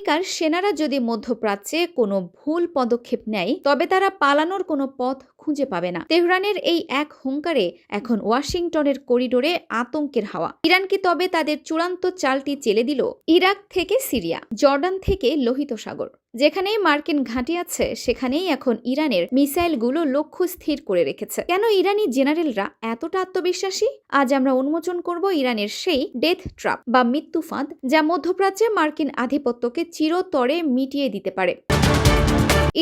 আমেরিকার সেনারা যদি মধ্যপ্রাচ্যে কোনো ভুল পদক্ষেপ নেয় তবে তারা পালানোর কোনো পথ খুঁজে পাবে না। তেহরানের এই এক হুঙ্কারে এখন ওয়াশিংটনের করিডোরে আতঙ্কের হাওয়া। ইরান কি তবে তাদের চূড়ান্ত চালটি চেলে দিল? ইরাক থেকে সিরিয়া, জর্ডান থেকে লোহিত সাগর, যেখানেই মার্কিন ঘাঁটি আছে সেখানেই এখন ইরানের মিসাইলগুলো লক্ষ্য স্থির করে রেখেছে। কেন ইরানি জেনারেলরা এতটা আত্মবিশ্বাসী? আজ আমরা উন্মোচন করব ইরানের সেই ডেথ ট্রাপ বা মৃত্যু ফাঁদ, যা মধ্যপ্রাচ্যে মার্কিন আধিপত্যকে চিরতরে মিটিয়ে দিতে পারে।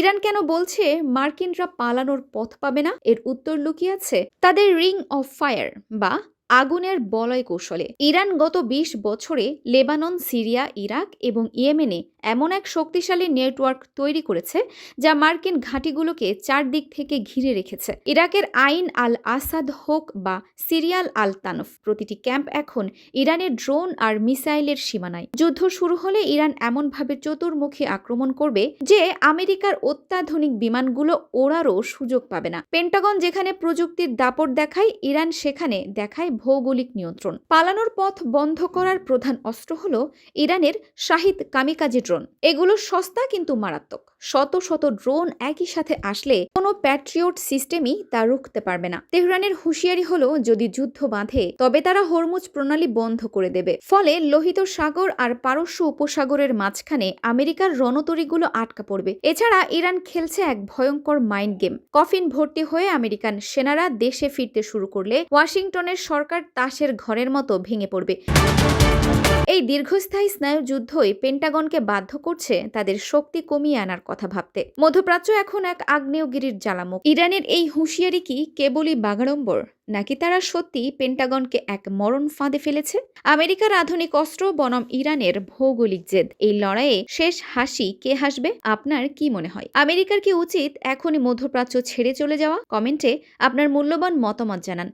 ইরান কেন বলছে মার্কিনরা পালানোর পথ পাবে না? এর উত্তর লুকিয়ে আছে তাদের রিং অফ ফায়ার বা আগুনের বলয় কৌশলে। ইরান গত ২০ বছরে লেবানন, সিরিয়া, ইরাক এবং ইয়েমেনে এমন এক শক্তিশালী নেটওয়ার্ক তৈরি করেছে যা মার্কিন ঘাঁটিগুলোকে চারদিক থেকে ঘিরে রেখেছে। ইরাকের আইন আল আসাদ হোক বা সিরিয়াল আল তানফ, প্রতিটি ক্যাম্প এখন ইরানের ড্রোন আর মিসাইলের সীমানায়। যুদ্ধ শুরু হলে ইরান এমনভাবে চতুর্মুখী আক্রমণ করবে যে আমেরিকার অত্যাধুনিক বিমানগুলো ওড়ারও সুযোগ পাবে না। পেন্টাগন যেখানে প্রযুক্তির দাপট দেখায়, ইরান সেখানে দেখায় ভৌগোলিক নিয়ন্ত্রণ। পালানোর পথ বন্ধ করার প্রধান অস্ত্র হলো ইরানের শাহিদ কামিকাজি ড্রোন। এগুলো সস্তা কিন্তু মারাত্মক। শত শত ড্রোন একই সাথে আসলে কোনো প্যাট্রিয়ট সিস্টেমই তা রুখতে পারবে না। তেহরানের হুঁশিয়ারি হলো যদি যুদ্ধ বাঁধে তবে তারা হরমুজ প্রণালী বন্ধ করে দেবে। ফলে লোহিত সাগর আর পারস্য উপসাগরের মাঝখানে আমেরিকার রণতরীগুলো আটকা পড়বে। এছাড়া ইরান খেলছে এক ভয়ঙ্কর মাইন্ড গেম। কফিন ভর্তি হয়ে আমেরিকান সেনারা দেশে ফিরতে শুরু করলে ওয়াশিংটনের সরকার তাসের ঘরের মতো ভেঙে পড়বে। এই দীর্ঘস্থায়ী স্নায়ুযুদ্ধই পেন্টাগনকে বাধ্য করছে তাদের শক্তি কমিয়ে আনার কথা ভাবতে। মধ্যপ্রাচ্য এখন এক আগ্নেয়গিরির জ্বালামুখ। ইরানের এই হুঁশিয়ারি কি কেবলই বাগাড়ম্বর, নাকি তারা সত্যি পেন্টাগনকে এক মরণ ফাঁদে ফেলেছে? আমেরিকার আধুনিক অস্ত্র বনাম ইরানের ভৌগোলিক জেদ, এই লড়াইয়ে শেষ হাসি কে হাসবে? আপনার কি মনে হয়? আমেরিকার কি উচিত এখনই মধ্যপ্রাচ্য ছেড়ে চলে যাওয়া? কমেন্টে আপনার মূল্যবান মতামত জানান।